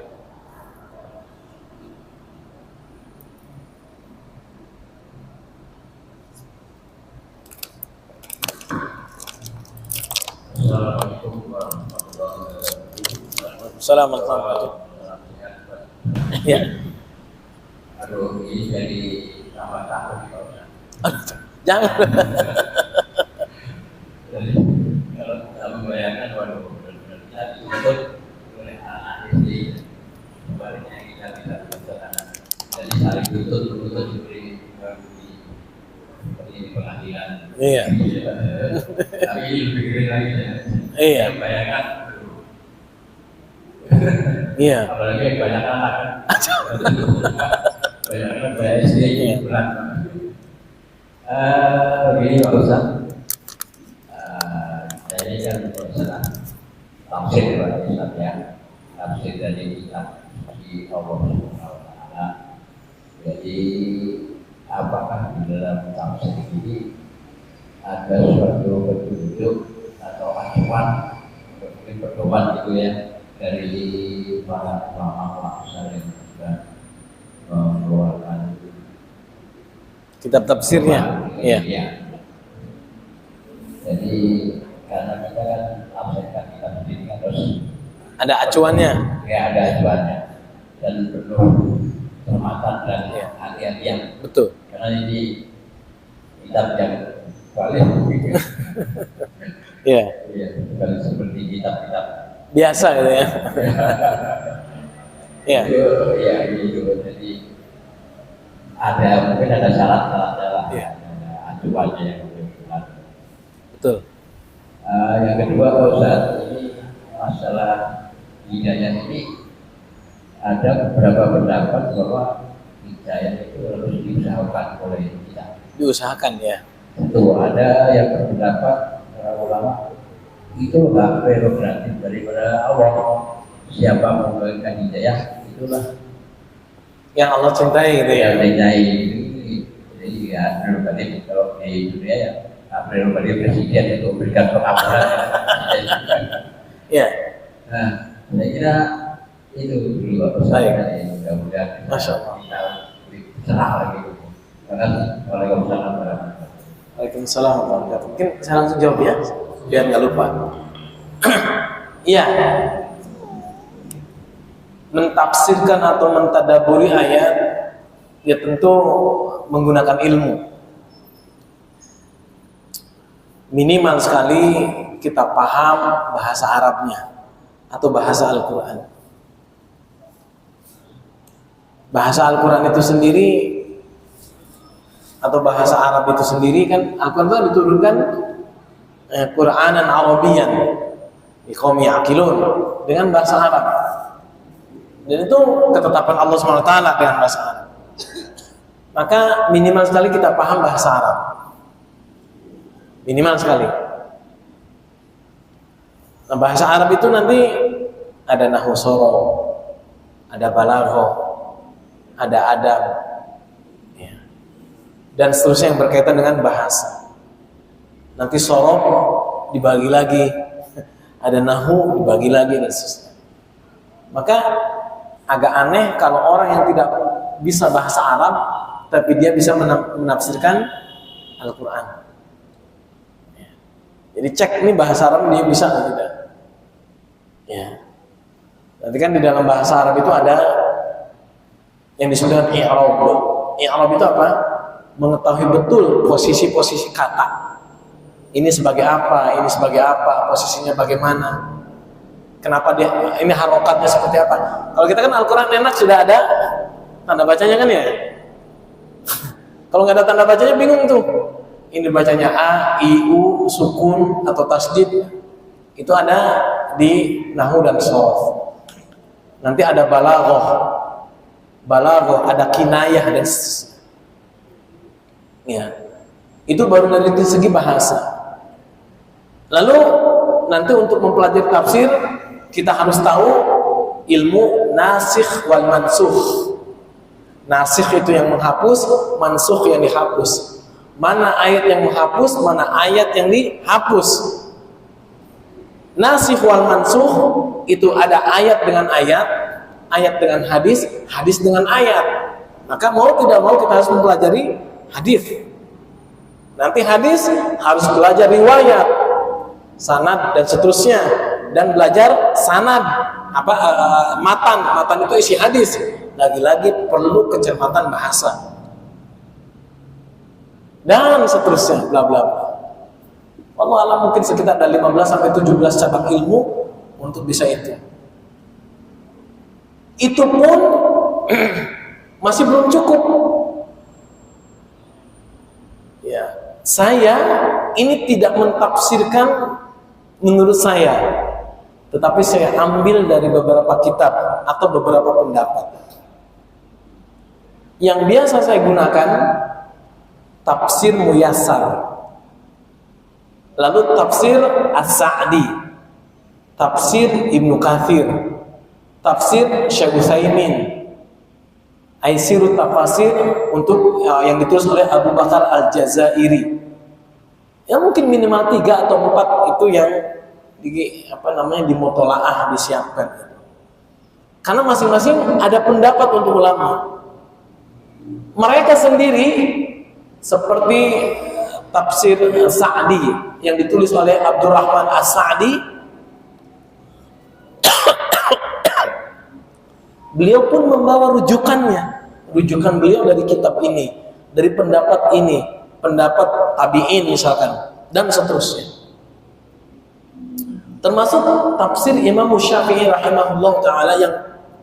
Assalamualaikum warahmatullahi wabarakatuh. Assalamualaikum. Ya. Aduh, ini jadi tambah takut kalau Jangan. Jadi kalau kita membayangkan, waduh, benar-benar dituntut oleh anak SD, sebaliknya kita tidak bersederhana. Jadi saling tuntut diberi seperti di pengadilan. Iya. Tapi ini lebih keren lagi ya. Iya. Bayangkan, Iya. apalagi banyak anak kan. Bayangkan bayar SD ini berat. Begini Pak Ustaz. Saya ini kan berusaha tafsir Pak Ustaz ya, tafsir dari kitab di Allah Subhanahu Wa Taala. Jadi apakah di dalam tafsir ini ada suatu petunjuk atau acuan, mungkin pedoman gitu ya, dari para ulama besar yang sudah mengeluarkan Kitab tafsirnya. Iya. Ya. Jadi karena kita kan tafsirkan kitab sendiri kan terus Ada acuannya. ya ada acuannya dan penuh cermatan dan Ya. hati-hatian Betul. karena ini kitab yang valid. Iya. Ya, bukan seperti kitab-kitab Biasa gitu ya. Iya. ya itu. Jadi ada mungkin ada syarat-syaratnya lah, Iya. ada acuannya yang benar. Betul. Yang kedua Pak Ustaz, ini masalah hidayah ini ada beberapa pendapat bahwa hidayah itu harus diusahakan oleh kita. Diusahakan ya. Tentu ada yang berpendapat para ulama itu hak prerogatif daripada Allah. Siapa memberikan hidayah itulah Yang Allah cintai gitu ya. yang mencintai. Jadi ya prerogatif kalau di dunia ya hak prerogatif presiden itu memberikan pengabdian. Iya. Nah, saya kira itu dulu Pak Ustaz. Baik. Mudah-mudahan Masya Allah. kita lebih cerah lagi. Terima kasih. Waalaikumsalam warahmatullahi wabarakatuh. Waalaikumsalam warahmatullahi wabarakatuh. Mungkin saya langsung jawab ya, biar nggak lupa. Iya. Mentafsirkan atau mentadaburi ayat ya tentu menggunakan ilmu. Minimal sekali kita paham bahasa Arabnya atau bahasa Al-Quran. Bahasa Al-Quran itu sendiri atau bahasa Arab itu sendiri kan Al-Quran itu diturunkan Qur'anan Arabiyan liqaumi ya'qilun dengan bahasa Arab. Dan itu ketetapan Allah SWT dengan bahasa Arab. Maka minimal sekali kita paham bahasa Arab. Minimal sekali. Nah, bahasa Arab itu nanti ada nahwu sorof, ada balaghah, ada adab, ya. Dan seterusnya yang berkaitan dengan bahasa. Nanti sorof dibagi lagi, ada nahwu dibagi lagi dan seterusnya. Maka agak aneh kalau orang yang tidak bisa bahasa Arab tapi dia bisa menafsirkan Al-Quran. Ya. Jadi cek ini bahasa Arab dia bisa atau tidak. Ya. Nanti kan di dalam bahasa Arab itu ada yang disebut dengan i'rab. I'rab itu apa? Mengetahui betul posisi-posisi kata. Ini sebagai apa, ini sebagai apa, posisinya bagaimana. Kenapa dia, ini harokatnya seperti apa. Kalau kita kan Al-Quran enak sudah ada tanda bacanya kan ya. Kalau nggak ada tanda bacanya bingung tuh. ini bacanya A, I, U, sukun atau tasdid, itu ada di nahwu dan sharaf. Nanti ada balaghah, ada kinayah dan ya. Itu baru dari segi bahasa. Lalu nanti untuk mempelajari tafsir kita harus tahu ilmu nasikh wal mansukh. Nasikh itu yang menghapus, mansukh yang dihapus. Mana ayat yang menghapus, mana ayat yang dihapus. Nasikh wal mansukh itu ada ayat dengan ayat, ayat dengan hadis, hadis dengan ayat. Maka mau tidak mau kita harus mempelajari hadis. Nanti hadis harus belajar riwayat, sanad dan seterusnya, dan belajar sanad matan itu isi hadis. Lagi-lagi perlu kecermatan bahasa dan seterusnya, bla bla bla. Allah alam mungkin sekitar ada 15 sampai 17 cabang ilmu untuk bisa itu. Itu pun masih belum cukup. Ya, saya ini tidak mentafsirkan menurut saya, tetapi saya ambil dari beberapa kitab atau beberapa pendapat. Yang biasa saya gunakan tafsir Muyassar, lalu tafsir As-Sa'di, tafsir Ibnu Katsir, tafsir Syekh Utsaimin, Aisirut Tafasir untuk yang ditulis oleh Abu Bakar Al-Jazairi. Ya mungkin minimal 3 atau 4 itu yang di mutolaah disiapkan. Karena masing-masing ada pendapat untuk ulama. Mereka sendiri seperti tafsir Sa'di yang ditulis oleh Abdurrahman As-Sa'di, beliau pun membawa rujukan beliau dari kitab ini, dari pendapat ini, pendapat tabi'in misalkan, dan seterusnya. Termasuk tafsir Imam Syafi'i rahimahullah ta'ala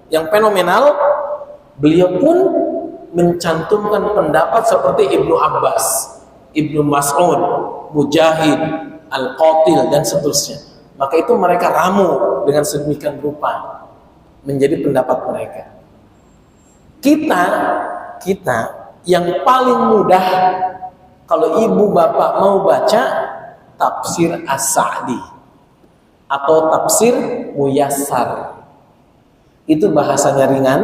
yang fenomenal. Beliau pun mencantumkan pendapat seperti Ibnu Abbas, Ibnu Mas'ud, Mujahid, Al-Qatil, dan seterusnya. Maka itu mereka ramu dengan sedemikian rupa menjadi pendapat mereka. Kita yang paling mudah kalau ibu bapak mau baca tafsir As-Sa'di atau tafsir Muyassar. Itu bahasanya ringan,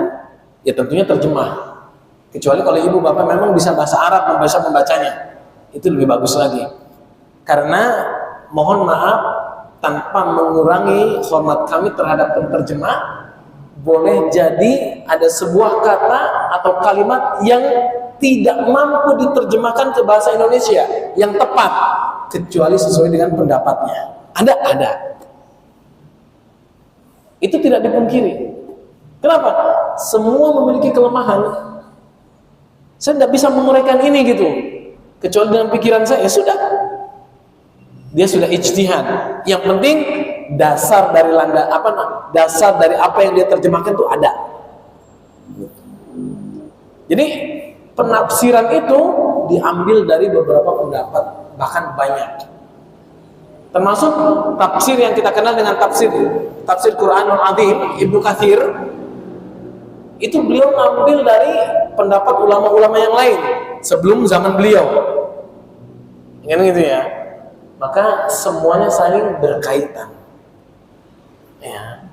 ya tentunya terjemah. Kecuali kalau ibu bapak memang bisa bahasa Arab, bisa membacanya, itu lebih bagus lagi. Karena mohon maaf, tanpa mengurangi hormat kami terhadap penterjemah, boleh jadi ada sebuah kata atau kalimat yang tidak mampu diterjemahkan ke bahasa Indonesia yang tepat, kecuali sesuai dengan pendapatnya. Ada. Itu tidak dipungkiri. Kenapa? Semua memiliki kelemahan. Saya tidak bisa menguraikan ini gitu, kecuali dengan pikiran saya. Ya sudah, dia sudah ijtihad. Yang penting dasar dari dasar dari apa yang dia terjemahkan itu ada. Jadi penafsiran itu diambil dari beberapa pendapat, bahkan banyak. Termasuk tafsir yang kita kenal dengan tafsir Quranul Azim Ibnu Katsir. Itu beliau ngambil dari pendapat ulama-ulama yang lain sebelum zaman beliau. Kan gitu ya. Maka semuanya saling berkaitan. Ya.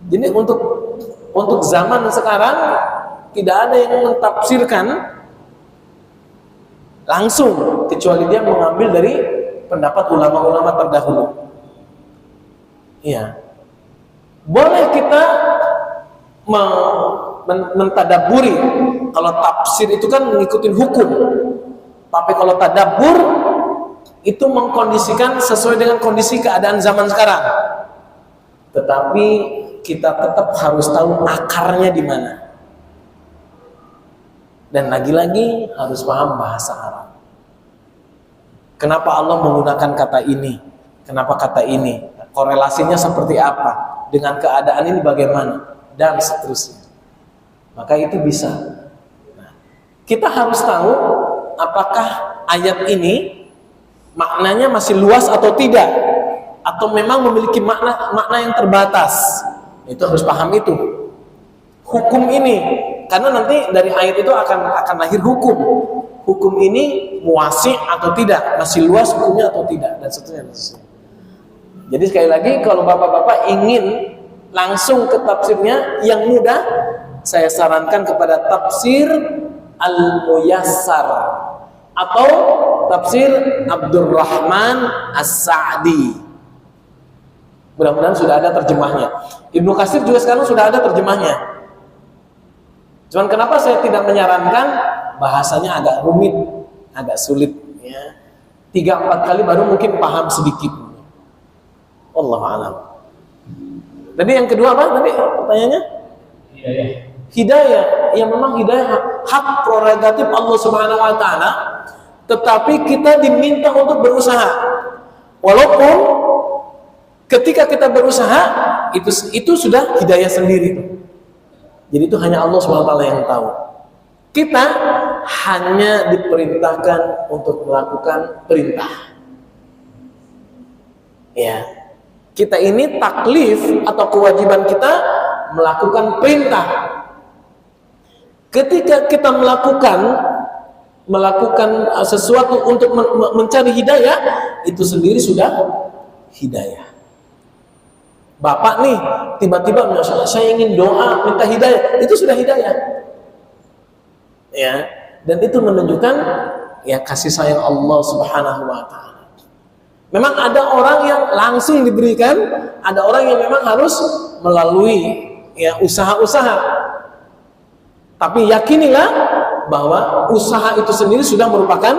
Jadi untuk zaman sekarang tidak ada yang mentafsirkan langsung kecuali dia mengambil dari pendapat ulama-ulama terdahulu. Iya. Boleh kita mentadaburi. Kalau tafsir itu kan mengikuti hukum. Tapi kalau tadabbur itu mengkondisikan sesuai dengan kondisi keadaan zaman sekarang. Tetapi kita tetap harus tahu akarnya di mana. Dan lagi-lagi harus paham bahasa Arab. Kenapa Allah menggunakan kata ini? Kenapa kata ini? Korelasinya seperti apa? Dengan keadaan ini bagaimana? Dan seterusnya. Maka itu bisa. Nah, kita harus tahu apakah ayat ini maknanya masih luas atau tidak, atau memang memiliki makna yang terbatas. Itu harus paham itu. Hukum ini, karena nanti dari ayat itu akan lahir hukum. Hukum ini muwasi' atau tidak, masih luas hukumnya atau tidak, dan seterusnya. Jadi sekali lagi, kalau bapak-bapak ingin langsung ke tafsirnya yang mudah, saya sarankan kepada tafsir Al-Muyassar atau tafsir Abdurrahman As-Sa'di. Mudah-mudahan sudah ada terjemahnya. Ibnu Katsir juga sekarang sudah ada terjemahnya. Cuman kenapa saya tidak menyarankan, bahasanya agak rumit, agak sulit ya. 3-4 kali baru mungkin paham sedikit. Wallahu a'lam. Tadi yang kedua apa tadi pertanyaannya? Hidayah. Ya memang hidayah hak prerogatif Allah Subhanahu wa taala, tetapi kita diminta untuk berusaha. Walaupun ketika kita berusaha itu sudah hidayah sendiri. Jadi itu hanya Allah Subhanahu wa taala yang tahu. Kita hanya diperintahkan untuk melakukan perintah. Ya. Kita ini taklif atau kewajiban kita melakukan perintah. Ketika kita melakukan sesuatu untuk mencari hidayah, itu sendiri sudah hidayah. Bapak nih tiba-tiba saya ingin doa minta hidayah, itu sudah hidayah. Ya, dan itu menunjukkan ya kasih sayang Allah Subhanahu wa taala. Memang ada orang yang langsung diberikan, ada orang yang memang harus melalui ya usaha-usaha. Tapi yakinilah bahwa usaha itu sendiri sudah merupakan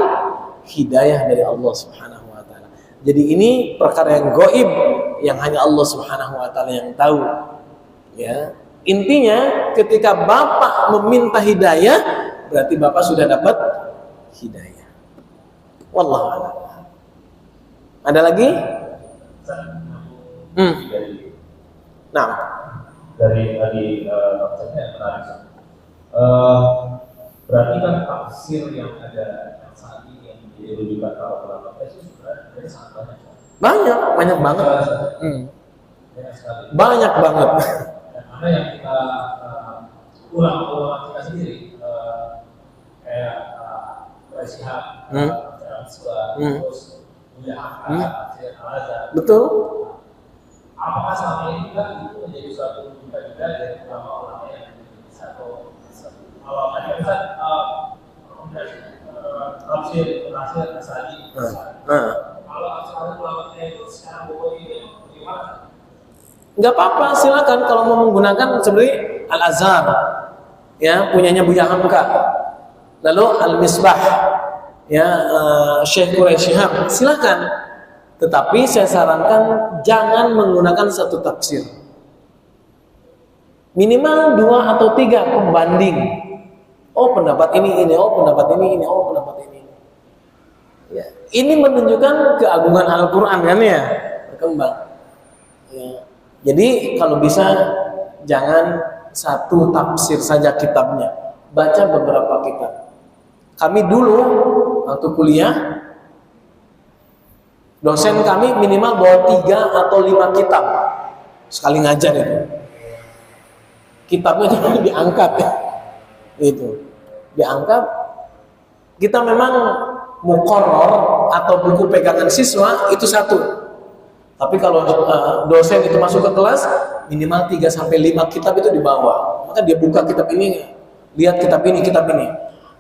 hidayah dari Allah Subhanahu wa taala. Jadi ini perkara yang gaib yang hanya Allah Subhanahu wa taala yang tahu. Ya. Intinya ketika Bapak meminta hidayah, berarti Bapak sudah dapat hidayah. Wallahu a'lam. Ada lagi? Nah, dari tadi konsepnya menarik. Berarti kan tafsir yang ada yang saat ini yang menjadi rujukan para ulama itu sebenarnya sangat banyak. Banyak banget. Banyak banget. Mana yang kita ulama kita sendiri kayak Rasyihab, terus betul. Apakah selama ini juga itu menjadi suatu rujukan juga dari ulama-ulama yang satu awalnya kan tafsir As-Sa'di. Kalau sekarang ulama itu sekarang pokoknya gimana? Nggak apa-apa, silakan kalau mau menggunakan seperti Al-Azhar, ya punyanya Buya Hamka, lalu Al-Misbah, ya Syekh Quraisy Shihab, silakan. Tetapi saya sarankan jangan menggunakan satu tafsir. Minimal 2 atau 3 pembanding. Oh pendapat ini, oh pendapat ini, oh pendapat ini. Ya. Ini menunjukkan keagungan Al-Quran kan ya, berkembang. Ya. Jadi kalau bisa jangan satu tafsir saja kitabnya, baca beberapa kitab. Kami dulu waktu kuliah, dosen kami minimal bawa 3 atau 5 kitab sekali ngajar itu. Kitabnya juga diangkat ya, itu diangkat. Kita memang muqarrar atau buku pegangan siswa itu satu. Tapi kalau dosen itu masuk ke kelas, minimal 3 sampai 5 kitab itu dibawa. Maka dia buka kitab ini, lihat kitab ini, kitab ini.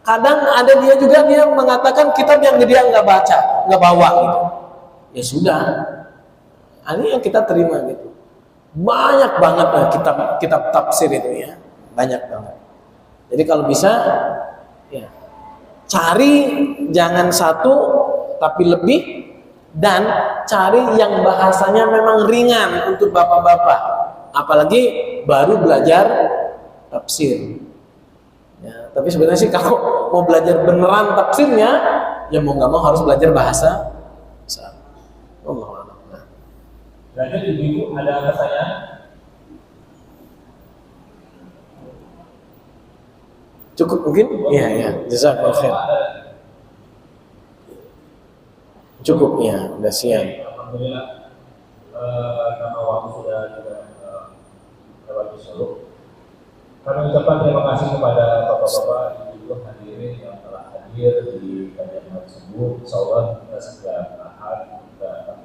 Kadang ada dia juga dia mengatakan kitab yang dia nggak baca, nggak bawa gitu. Ya sudah, ini yang kita terima gitu. Banyak banget kitab tafsir itu ya, banyak banget. Jadi kalau bisa, ya cari jangan satu tapi lebih, dan cari yang bahasanya memang ringan untuk bapak-bapak, apalagi baru belajar tafsir. Ya, tapi sebenarnya sih kalau mau belajar beneran tafsirnya, ya mau nggak mau harus belajar bahasa. Allah Allah. Berarti ibu ada pertanyaan? Cukup mungkin? Iya ya. Jazakallahu khair. Cukup ya, udah siang. Alhamdulillah, karena waktu sudah lewat disuruh. Kami ucapkan terima kasih kepada bapak-bapak, ibu-ibu hadirin yang telah hadir di kajian tersebut. Insyaallah kita setiap ahad kita akan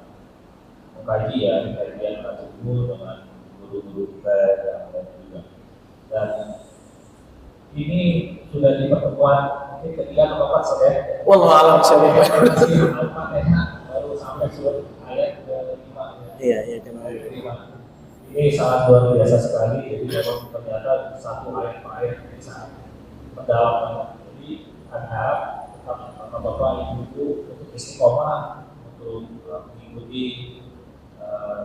mengkaji ya kajian tersebut dengan guru-guru kita yang ada juga. Dan ini sudah di pertemuan mungkin ketiga atau keempat saja. Wallahu a'lam bishawab. Baru sampai surat ayat ke-5. Iya, kenal. Ini sangat luar biasa sekali. Jadi memang ternyata satu ayat per ayat ini sangat mendalam banget. Jadi harap bapak ibu untuk istiqomah untuk mengikuti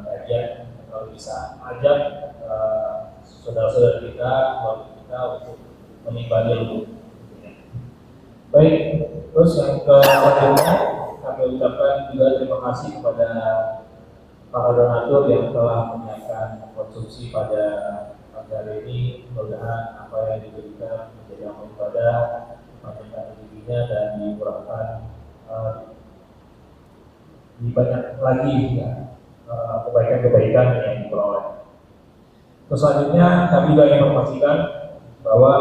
kajian, kalau bisa ajak saudara-saudara kita, keluarga kita untuk menimba ilmu. Baik, terus yang selanjutnya kami ucapkan juga terima kasih kepada para donatur yang telah menyiapkan konsumsi pada pagi hari ini. Mudah-mudahan apa yang diberikan menjadi amal ibadah, dipanjangkan rezekinya dan dimurahkan di banyak lagi ya, kebaikan-kebaikan yang diperoleh. Terus selanjutnya kami juga ingin memastikan bahwa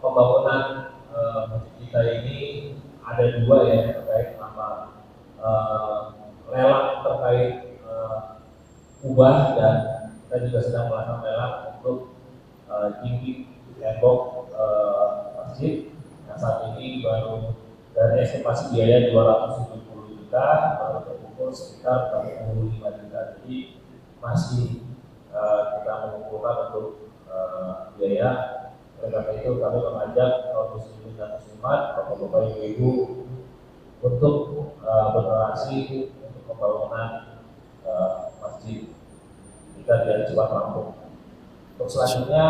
pembangunan masjid kita ini ada dua ya terkait sama lelang terkait ubah, dan kita juga sedang melakukan lelang untuk tinggi tembok masjid yang saat ini baru dari estimasi biaya 270 juta baru terkumpul sekitar 45 juta. Jadi masih kita mengumpulkan untuk biaya. Oleh karena itu kami mengajak kaum muslimin dan muslimat, bapak-bapak, ibu-ibu untuk berdonasi untuk pembangunan masjid kita biar cepat rampung. Untuk selanjutnya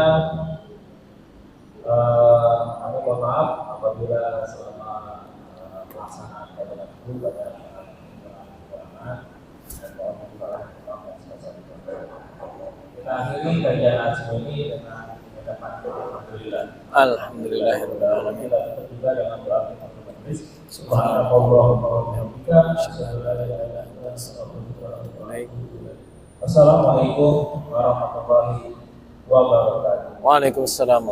kami mohon maaf apabila selama pelaksanaan kajian itu pada kekurangan dan mohon maaf kita akhiri kajian ini dengan alhamdulillah. Alhamdulillahirobbilalamin. Kita tutup juga dengan doa kita berdoa. Subhanallahumma wa bihamdika, asyhadu an la ilaha illa anta, astaghfiruka wa atubu ilaik. Assalamualaikum warahmatullahi wabarakatuh. Waalaikumsalam.